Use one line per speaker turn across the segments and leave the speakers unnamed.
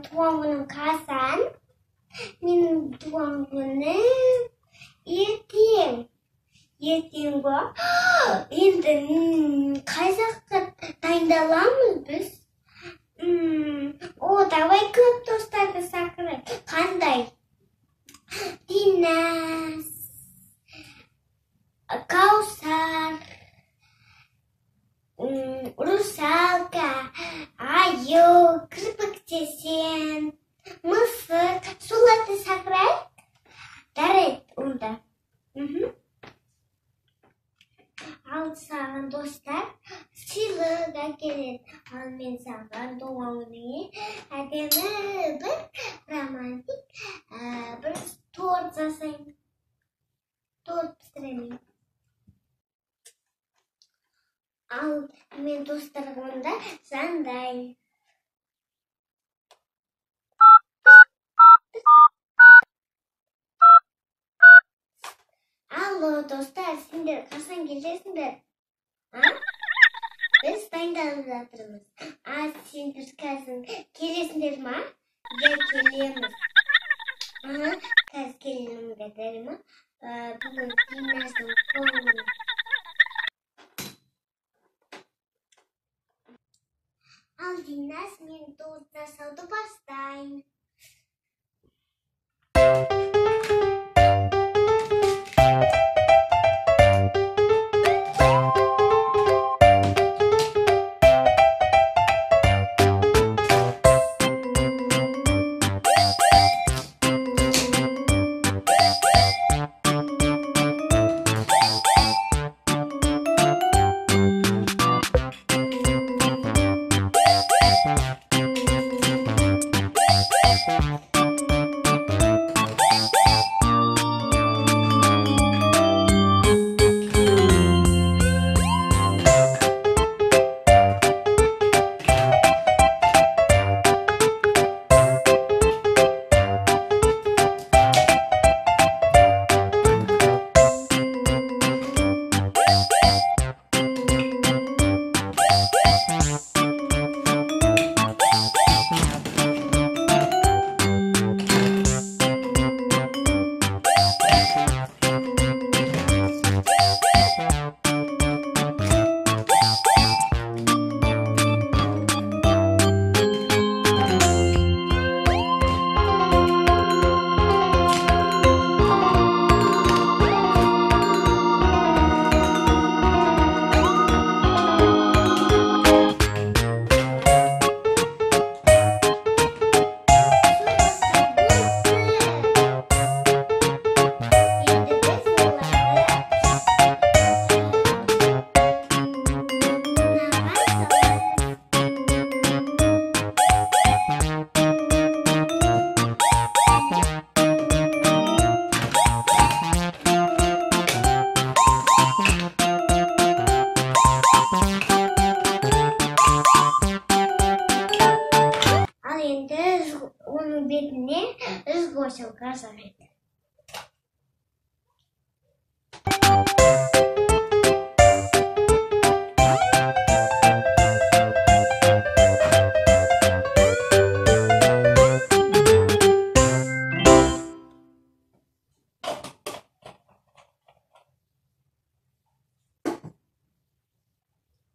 туған күнім қазан. Менің туған күнім ертең. Ертең ба? Енді қай жаққа дайындаламыз біз? Давай көп достарды шақырайық. Қандай? Динас, Каусар, Русалка, Аю, Кірпіктесен, Мысық. Соларды шақырайық? Жарайды онда. Ал саған достар сыйлық әкеледі. Ал мен саған туған күніңе әдемі бір романтик бір торт жасаймын. Торт пісіремін. Ал мен достарға онда жандайын. Алло, достар, сендер қашан келесіңдер? Біз дайындалып жатырмыз. Сендер қазір келесіңдер ма? Келеміз. Қазір келеміңдер ма? Бүгін Династың көңілі. Ал Динас, мен торт жасауды бастайын. Оның бетіне ізгошылға жарайды.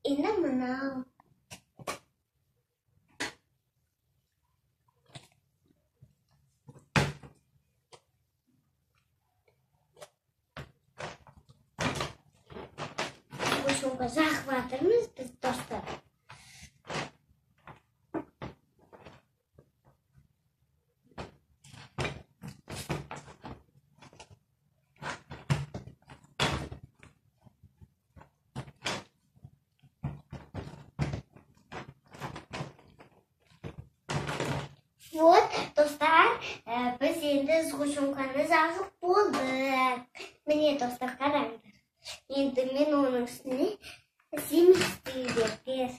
Енді мынау. Шоңға жағып жатырмыз біз достар. Вот, достар, біз енді сғошоңқаны жағып болдық. Міне, достар, қараңдар. Енді мен оның үстіне семіздейдер.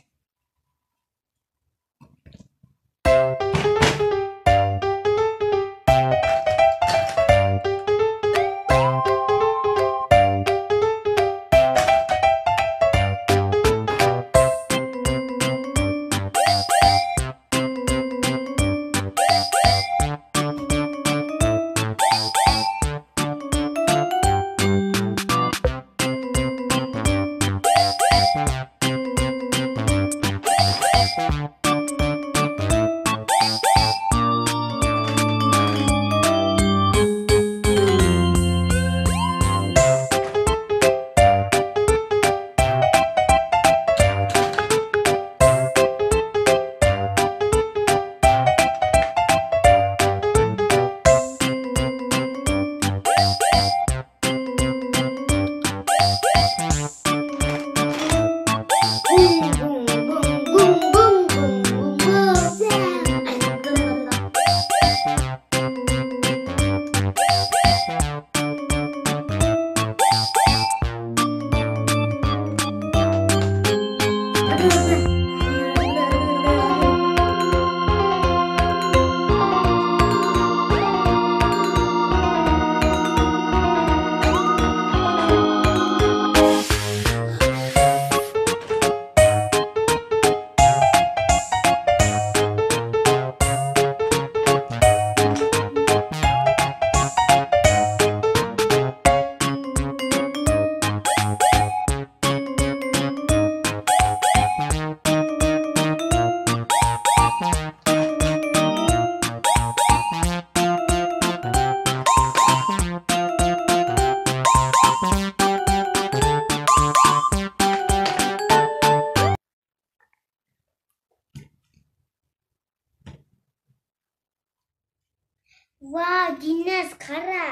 Вау, Динас, қара.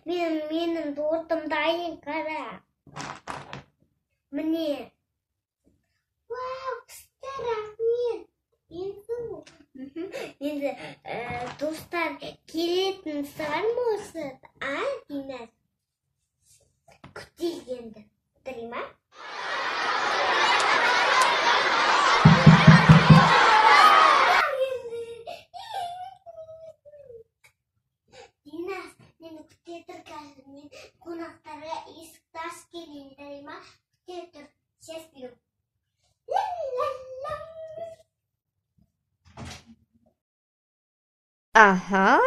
Менің тортым дайын, қара. Міне. Вау, құстар, рахмет. Енді достар келетін саған осы, Динас? Күтейік енді. Тұрай ма? Динас, мені күте тұр қазір. Мен қонақтарға есікті ашып келейін, тұрай ма? Күте тұр, счастлив.
Ага.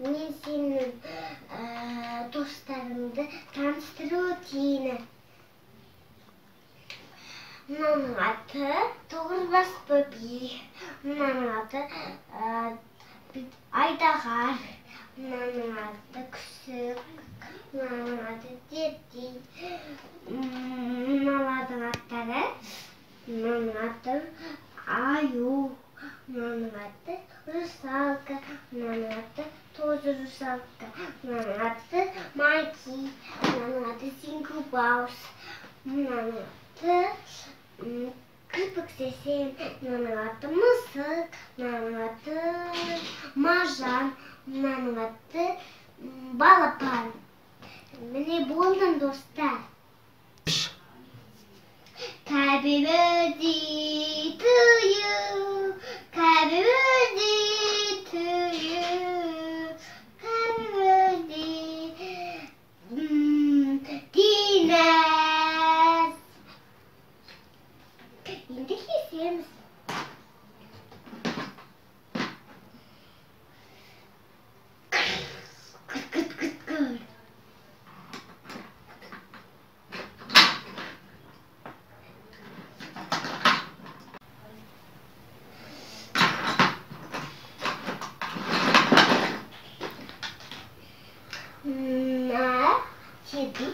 Мен сенің достарыңды таныстыру дейін. Мынаның аты Тоғызбас Бөби, мынаның аты Айдағар, мынаның аты Күсік, мынаның аты Дердей, мыналардың аттары, мынаның аты Аю, мынаның аты Русалка, мынаның аты Тоже Русалка, мынаның аты Майки, мынаның аты Сингубаус, мынаның аты Кірпік Сесен, мынаның аты Мысық, мынаның аты Мажан, мынаның аты Балапан. Міне болдым, достар. Happy birthday to you. Happy birthday to you. Happy birthday, Dines. Şimdi keser misin? Kıt kıt kıt kıt. Şimdi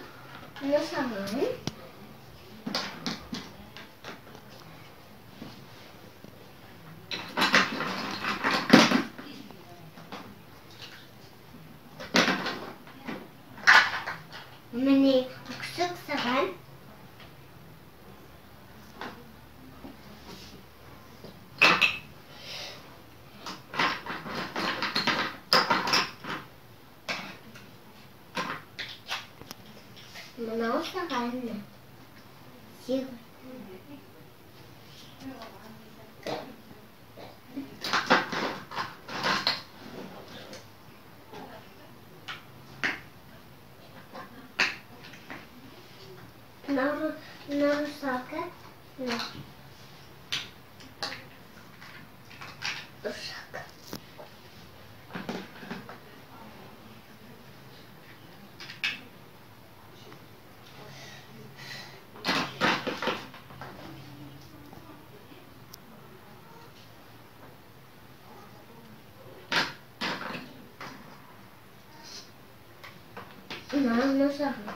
ne zaman? Meni kısık seven. Mana seven mi? Sigur. Narusaka? No. Rusaka. Narusaka.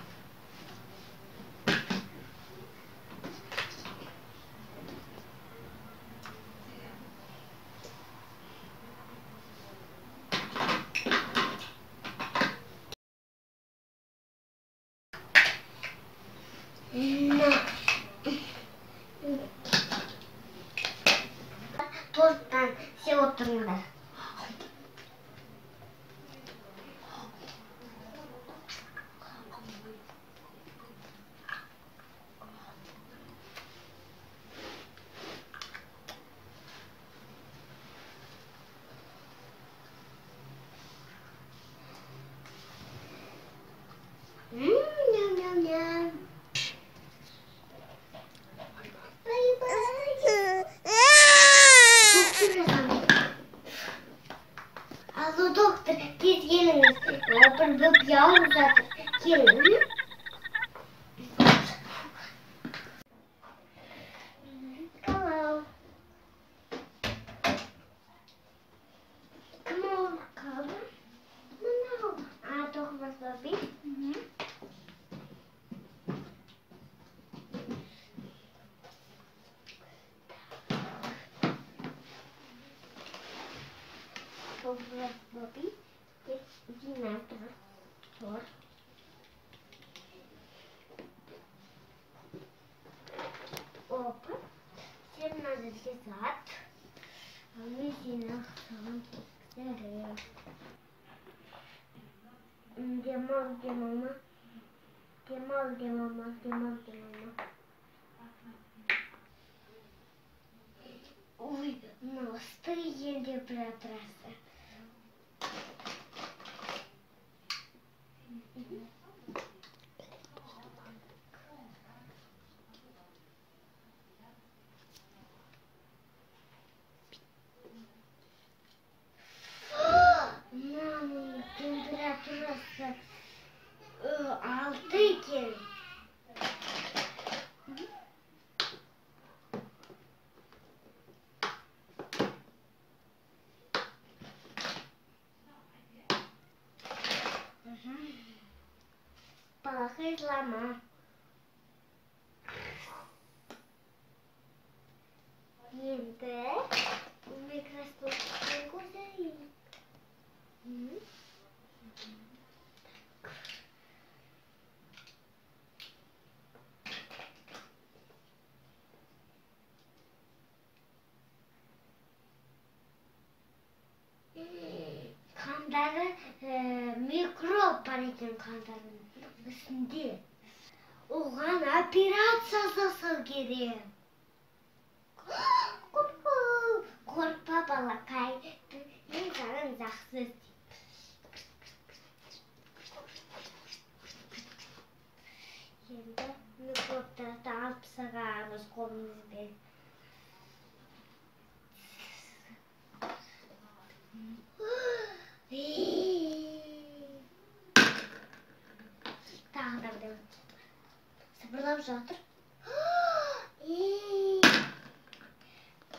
Тостан şey oturmadı. Yum yum yum. Bye bye. Doktor efendi. Alo doktor, siz geliniz. Bir yavru zaten. Gelin. Hello. Come on, come. No. Toch was baby. Toch was baby. Dit naast hoor. Open. Şimdi nasıl saat? Ama yine tamam. Nereye? Gemama. Ой, настроение прекрасно. Мама, температура 6. Hızlama. Şimdi mikroskopla koyayım. Kandarı mikrop var ekan kandarın üstünde. Oğlan operatsiya жасау керек. Korkma balakay. Ben sana жақсы. Енді микробтарды алып сығамыз қолымызбен. Тағы да бір сыбырлап жатыр.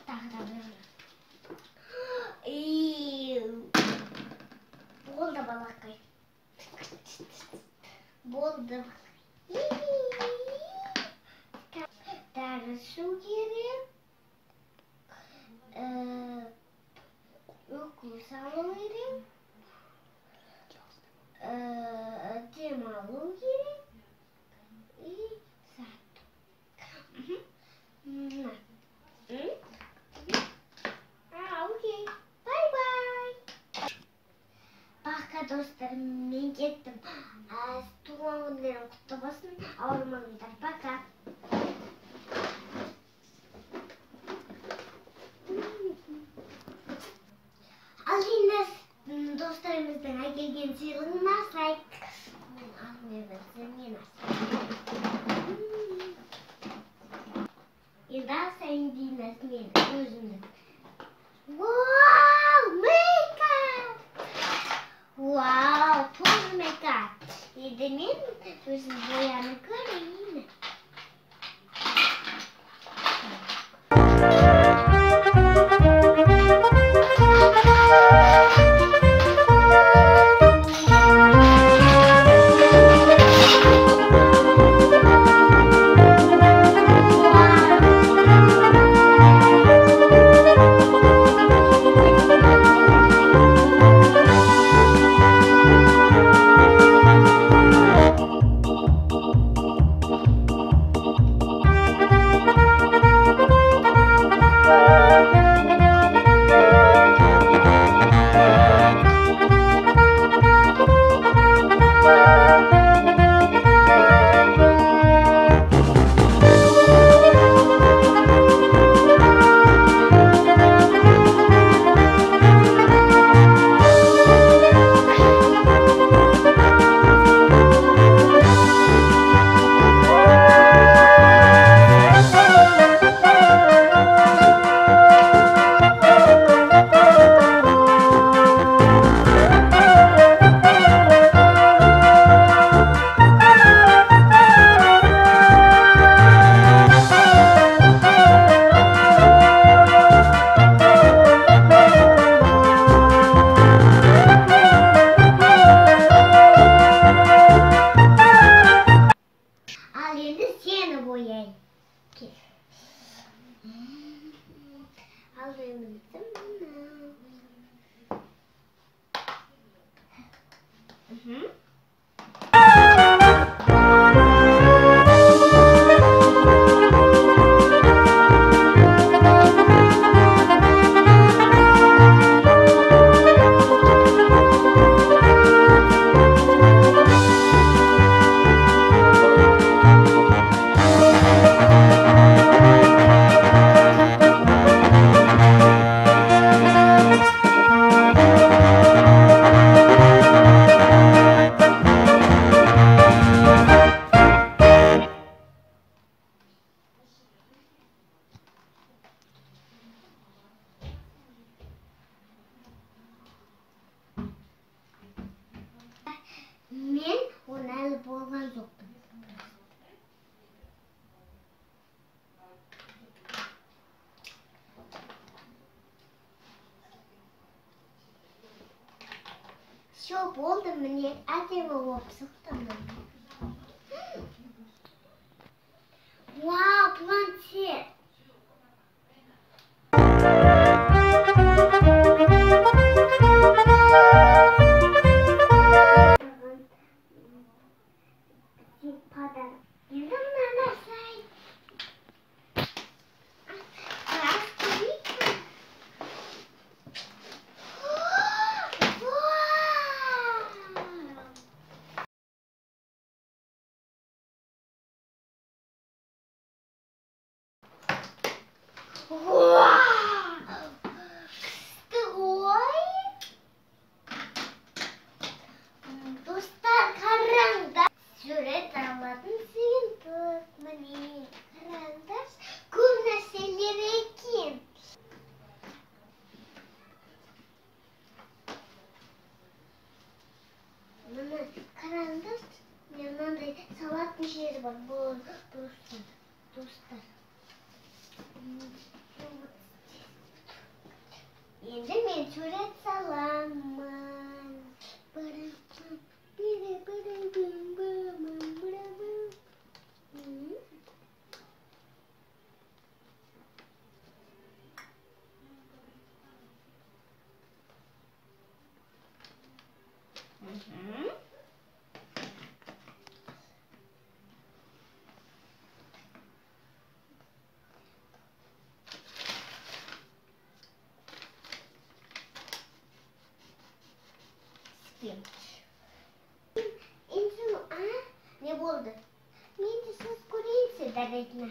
Тағы да бір. Болды балақай. Болды. Дәрі су керек. Укол салу керек. Демалу керек. И сат. Окей. Бай-бай. Баққа достарым, мен кеттім. Туған күндерің құтты болсын. Ауырмаңыздар. Пока. Ал енді достарымыздың әкелген сыйлығын асырайық. Енді асайын дейміз мен өзімді. Вау, мейкап! Вау, тоже мейкап. Енді мен өзім бояны көрейін. Мен оны әлі болған жоқпын. Все болды, міне әдемі болып шықтым. Вау, планшет!
Suret salaman. Bırım, biri bırım, bım, bım, bırım, bım. Hı. Insu, ne oldu? Neydi siz kurayım size bekle.